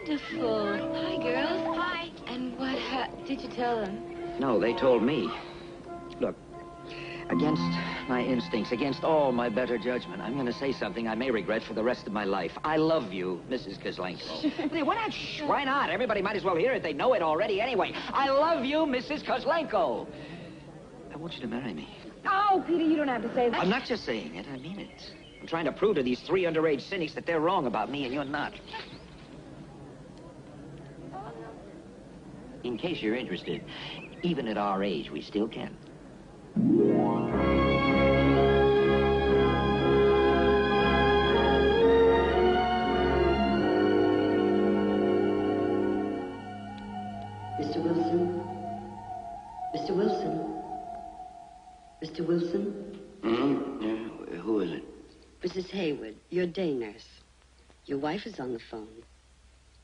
wonderful. Hi, girls. Hi. And what did you tell them? No, they told me. Look, against my instincts, against all my better judgment, I'm going to say something I may regret for the rest of my life. I love you, Mrs. Kozlenko. Hey, why not? Shh, why not? Everybody might as well hear it. They know it already anyway. I love you, Mrs. Kozlenko. I want you to marry me. Oh, Peter, you don't have to say that. I'm not just saying it. I mean it. I'm trying to prove to these three underage cynics that they're wrong about me and you're not. In case you're interested, even at our age, we still can. Mr. Wilson? Mr. Wilson? Mr. Wilson? Yeah, who is it? Mrs. Hayward, your day nurse. Your wife is on the phone.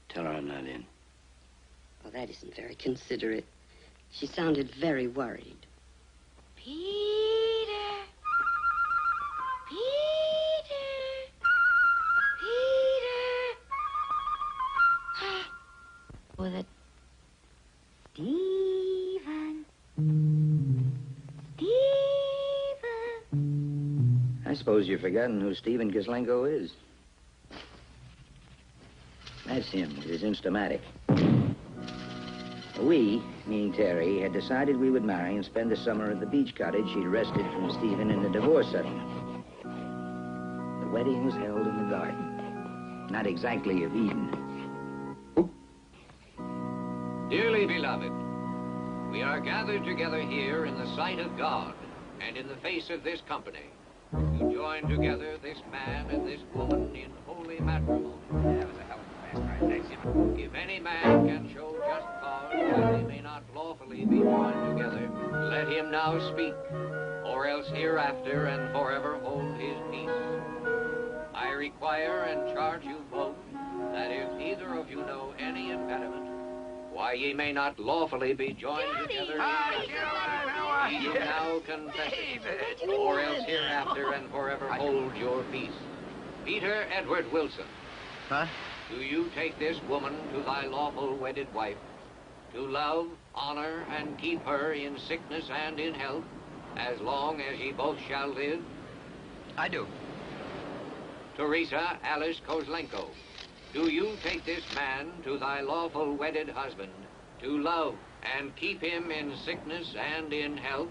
Tell her I'm not in. Well, that isn't very considerate. She sounded very worried. Peter. With a Stephen. I suppose you've forgotten who Stephen Kozlenko is. That's him with his Instamatic. We, meaning Terry, had decided we would marry and spend the summer at the beach cottage she'd wrested from Stephen in the divorce settlement. The wedding was held in the garden. Not exactly of Eden. Dearly beloved, we are gathered together here in the sight of God and in the face of this company to join together this man and this woman in holy matrimony. If any man can show just cause that they may not lawfully be joined together, let him now speak, or else hereafter and forever hold his peace. I require and charge you both that if either of you know any impediment, why ye may not lawfully be joined together, you now confess it, or else hereafter and forever hold your peace. Peter Edward Wilson. Huh? Do you take this woman to thy lawful wedded wife, to love, honor, and keep her in sickness and in health, as long as ye both shall live? I do. Teresa Alice Kozlenko, do you take this man to thy lawful wedded husband, to love and keep him in sickness and in health,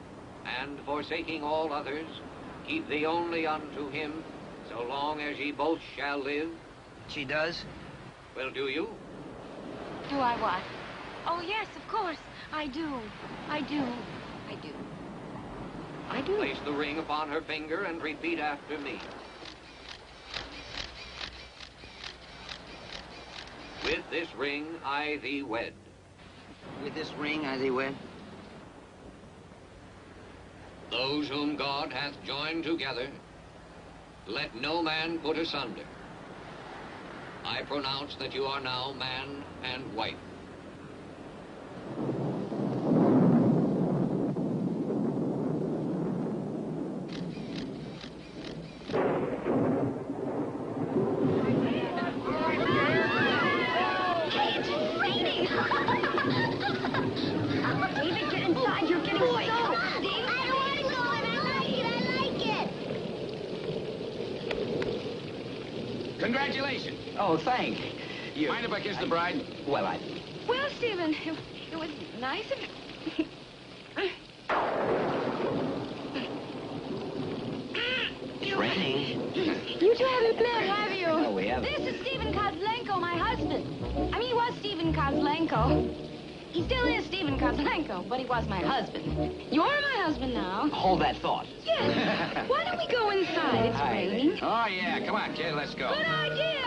and forsaking all others, keep thee only unto him, so long as ye both shall live? She does? Well, do you? Do I what? Oh, yes, of course. I do. I do. I do. I do. Place the ring upon her finger and repeat after me. With this ring I thee wed. With this ring I thee wed? Those whom God hath joined together, let no man put asunder. I pronounce that you are now man and wife. Congratulations. Oh, thank you. Mind if I kiss the bride? Well, Well, Stephen, it was nice of you. it's raining. You two haven't met, have you? No, we haven't. This is Stephen Kozlenko, my husband. I mean, he was Stephen Kozlenko. He still is Stephen Kozlenko, but he was my husband. You're my husband now. Hold that thought. Yes. Why don't we go inside? It's raining. Oh, yeah. Come on, kid. Let's go. Good idea.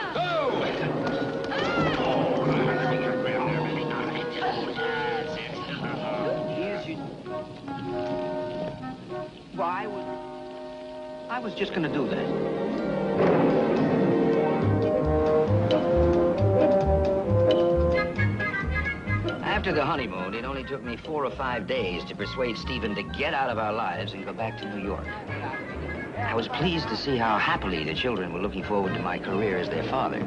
Well, I was just gonna do that. After the honeymoon, it only took me 4 or 5 days to persuade Stephen to get out of our lives and go back to New York. I was pleased to see how happily the children were looking forward to my career as their father.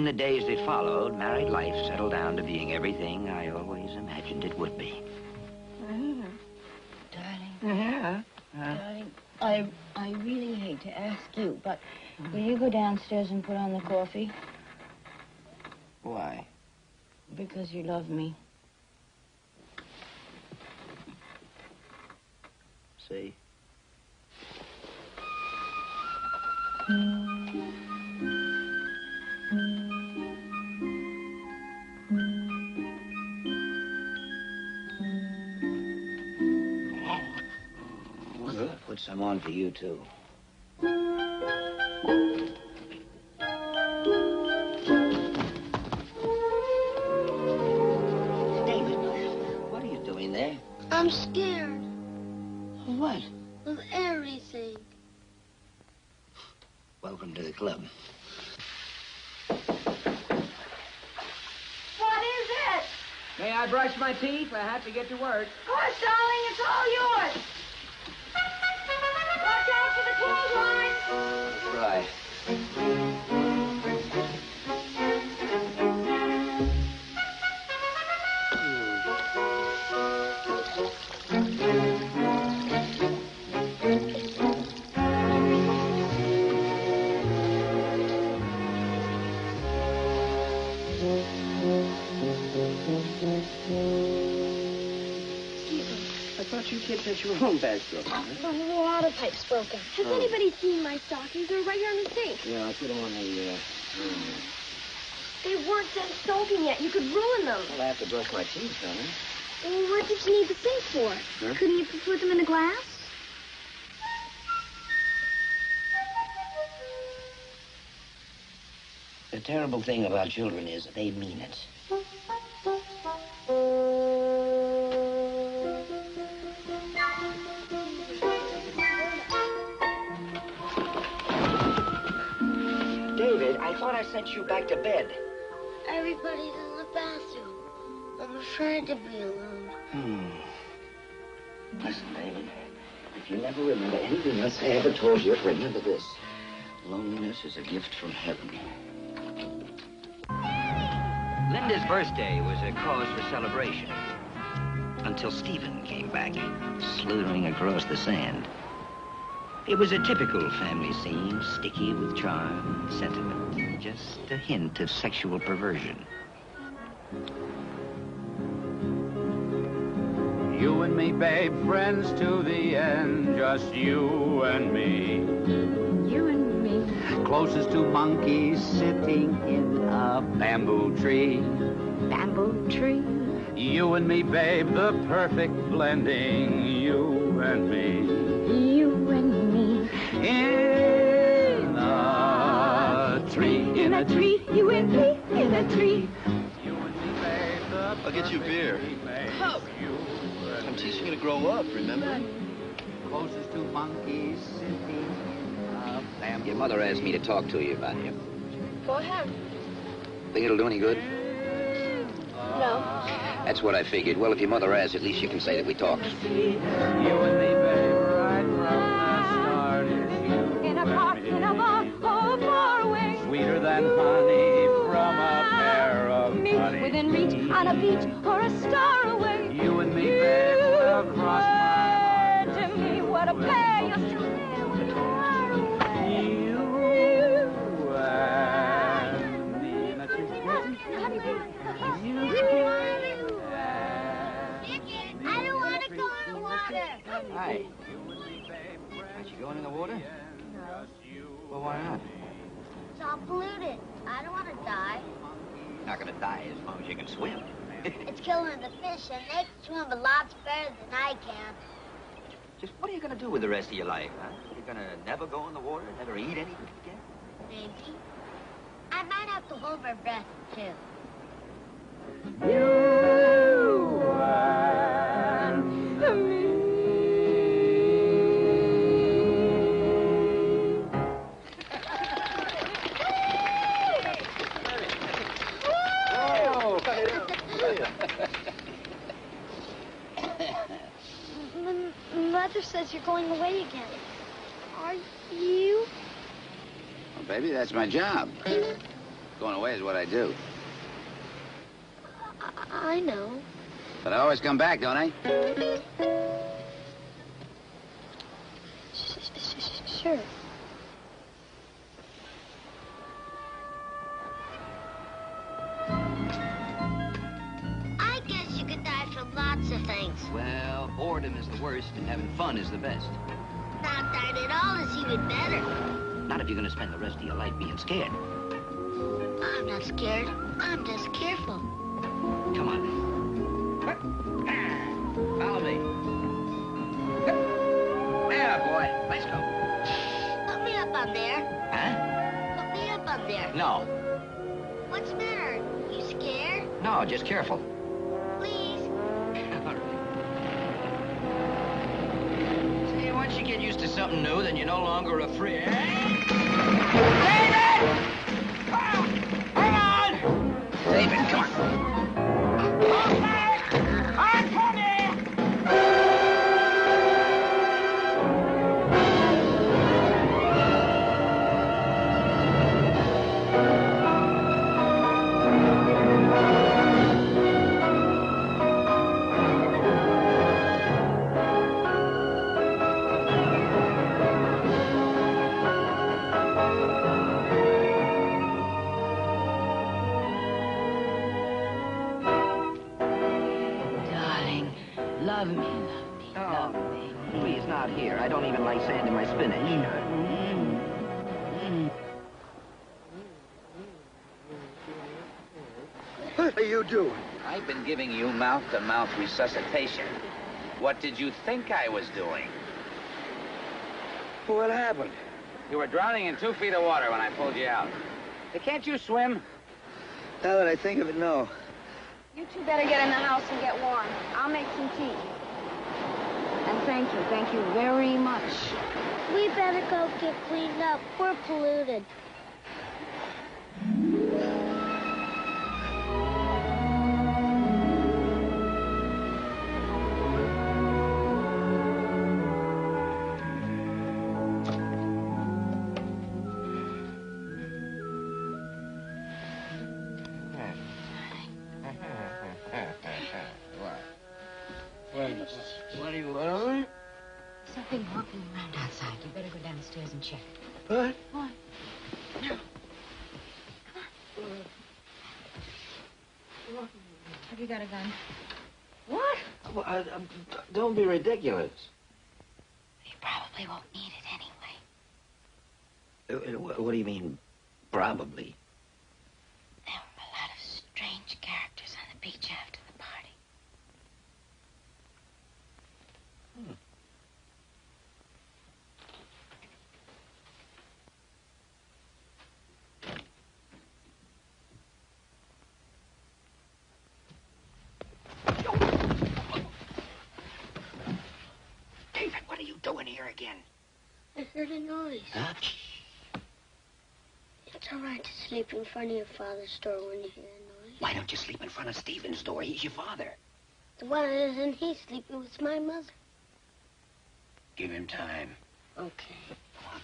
the days that followed, married life settled down to being everything I always imagined it would be. Darling. Yeah? Darling, I really hate to ask you, but will you go downstairs and put on the coffee? Why? Because you love me. See? Well, put some on for you, too. David, what are you doing there? I'm scared Of what? of everything. Welcome to the club. What is it? May I brush my teeth? I have to get to work. Of course, darling, it's all yours. Watch out for the clothesline. Right. I thought you kids had your own bags broken, huh? The water pipe's broken. Has anybody seen my stockings? They're right here on the sink. Yeah, I put them on the, They weren't done soaking yet. You could ruin them. Well, I have to brush my teeth, don't I? Well, what did you need the sink for? Huh? Couldn't you put them in a glass? The terrible thing about children is they mean it. David, I thought I sent you back to bed. Everybody's in the bathroom. I'm afraid to be alone. Listen, David, if you never remember anything else I ever told you, remember this. Loneliness is a gift from heaven. Linda's birthday was a cause for celebration. Until Stephen came back, slithering across the sand. It was a typical family scene, sticky with charm and sentiment. Just a hint of sexual perversion. You and me, babe, friends to the end. Just you and me. You and me. Closest to monkeys sitting in a bamboo tree. Bamboo tree. You and me, babe, the perfect blending. You and me. You and me. In a tree. In a tree. You and me. In a tree. You and me, babe, the I'll get you a beer. Oh. I'm teaching you to grow up, remember? Closest to monkeys sitting in a bamboo Your mother asked me to talk to you about you. Go ahead. Think it'll do any good? No. That's what I figured. Well, if your mother asks, at least you can say that we talked. You and me, babe, right from the start. It's you In a and park, me. in a bar, oh, far away. Sweeter than honey from a pair of Me honey. within reach, on a beach, or a star away. You and me, babe, across my mind. To me, what a pair. You're still there when you are away. You and me. And that's I don't want to go in the water. Hi. Aren't you going in the water? No. Well, why not? It's all polluted. I don't want to die. You're not gonna die as long as you can swim. It's killing the fish, and they can swim a lot better than I can. Just what are you gonna do with the rest of your life, huh? You're gonna never go in the water, never eat anything again? Maybe. I might have to hold my breath, too. You and me. Mother says you're going away again. Are you? Well, baby, that's my job. Going away is what I do. I know. But I always come back, don't I? Sure. I guess you could die from lots of things. Well, boredom is the worst, and having fun is the best. Not dying at all is even better. Not if you're going to spend the rest of your life being scared. I'm not scared. I'm just careful. Come on. Follow me. Yeah, boy. Let's go. Put me up on there. Huh? Put me up on there. No. What's the matter? You scared? No, just careful. Please. All right. See, once you get used to something new, then you're no longer afraid. David! Come on! David, come on. Okay! I'm coming! Love me, love me. Please, not here. I don't even like sand in my spinach. What are you doing? I've been giving you mouth-to-mouth resuscitation. What did you think I was doing? What happened? You were drowning in 2 feet of water when I pulled you out. Hey, can't you swim? Now that I think of it, no. You two better get in the house and get warm. I'll make some tea. And thank you very much. We better go get cleaned up. We're polluted. What do you want? Something walking around outside. You better go downstairs and check. What? What? No. Have you got a gun? What? Well, don't be ridiculous. You probably won't need it anyway. What do you mean, probably? There were a lot of strange characters on the beach after the party. David, what are you doing here again? I heard a noise. Huh? It's all right to sleep in front of your father's door when you hear a noise. Why don't you sleep in front of Stephen's door? He's your father. Why isn't he sleeping with my mother? Give him time. Okay. Come on.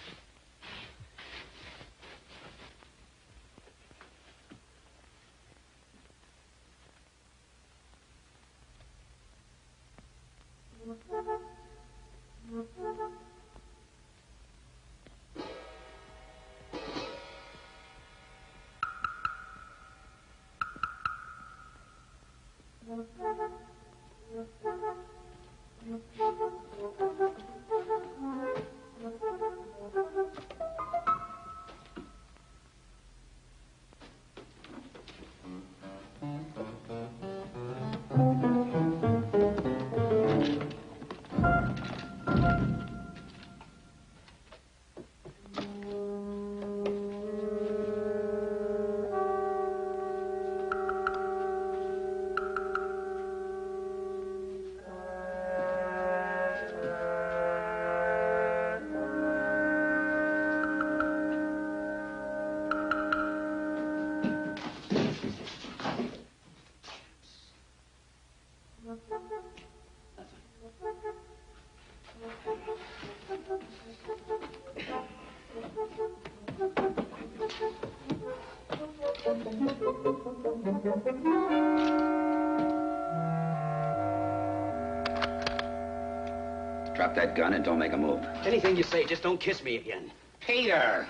Drop that gun and don't make a move. Anything you say, just don't kiss me again. Peter!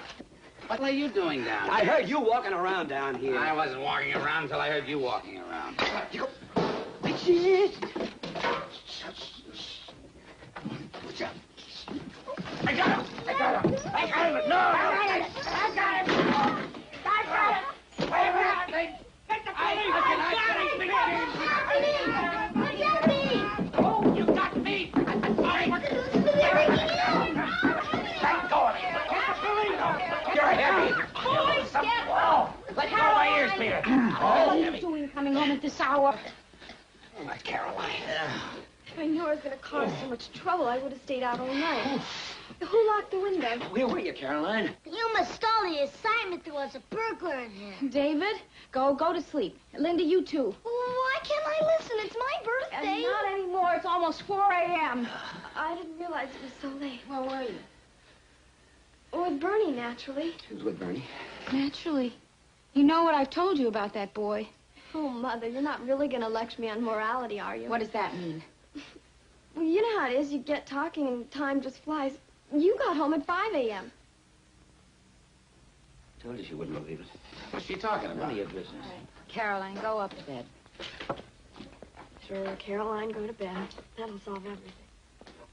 What are you doing down I here? heard you walking around down here. I wasn't walking around until I heard you walking around. You go. That's it. What's up? I got him! I got him! I got him! No! I got him! I got him! I got him! Wait a minute! Get the police! I got me! Oh, you got me! Let go of me! Get the police! You're heavy! Boys, get up! Let go of my ears, Peter! What are you doing coming home at this hour? My Caroline. If I knew I was going to cause so much trouble, I would have stayed out all night. Who locked the window? Where were you, Caroline? You must stole the assignment. There was a burglar in here. David, go to sleep. Linda, you too. Why can't I listen? It's my birthday. Not anymore. It's almost 4 a.m. I didn't realize it was so late. Where were you? With Bernie, naturally. Who's with Bernie? Naturally. You know what I've told you about that boy. Oh, Mother, you're not really going to lecture me on morality, are you? What does that mean? Well, you know how it is. You get talking and time just flies. You got home at 5 a.m. Told you she wouldn't believe it. What's she talking None about? of your business. Caroline, go up to bed. Sure, Caroline, go to bed. That'll solve everything.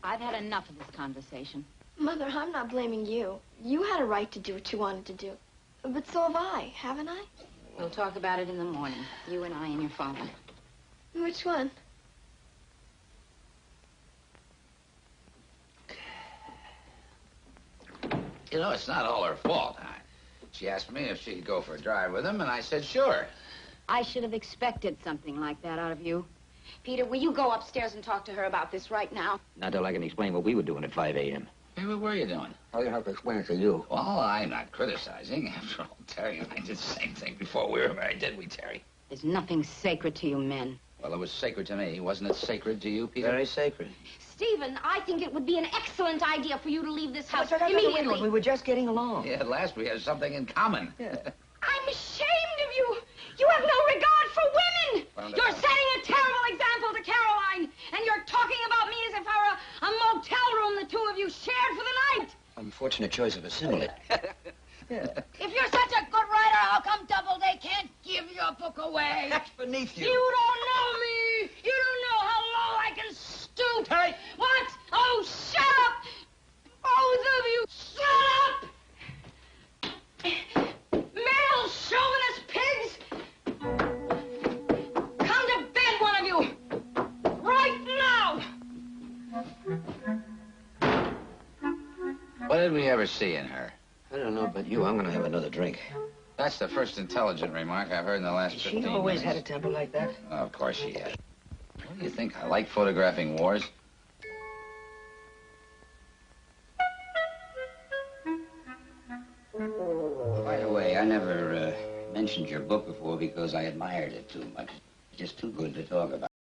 I've had enough of this conversation. Mother, I'm not blaming you. You had a right to do what you wanted to do. But so have I, haven't I? We'll talk about it in the morning. You and I and your father. Which one? You know, it's not all her fault. She asked me if she could go for a drive with him, and I said sure. I should have expected something like that out of you. Peter, will you go upstairs and talk to her about this right now? Not till I can explain what we were doing at 5 a.m. Hey, what were you doing? I'll have to explain it to you. Well, I'm not criticizing. After all, Terry and I did the same thing before we were married, didn't we, Terry? There's nothing sacred to you men. Well, it was sacred to me. Wasn't it sacred to you, Peter? Very sacred. Stephen, I think it would be an excellent idea for you to leave this house Wait, immediately. we were just getting along. Yeah, at last we have something in common. Yeah. I'm ashamed of you. You have no regard for women. Well, You're setting a terrible example to Caroline, and you're talking about me as if I were a motel room the two of you shared for the night. Unfortunate choice of a simile. If you're such a good writer, how come Doubleday can't give your book away? That's beneath you. You don't know me. You don't know how low I can stoop. Terry. What? Oh, shut up. Both of you, shut up. Male chauvinist pigs. Come to bed, one of you. Right now. What did we ever see in her? I don't know about you. I'm going to have another drink. That's the first intelligent remark I've heard in the last 15 She always minutes. had a temper like that? Oh, of course she had. What do you think? I like photographing wars. By the way, I never mentioned your book before because I admired it too much. It's just too good to talk about.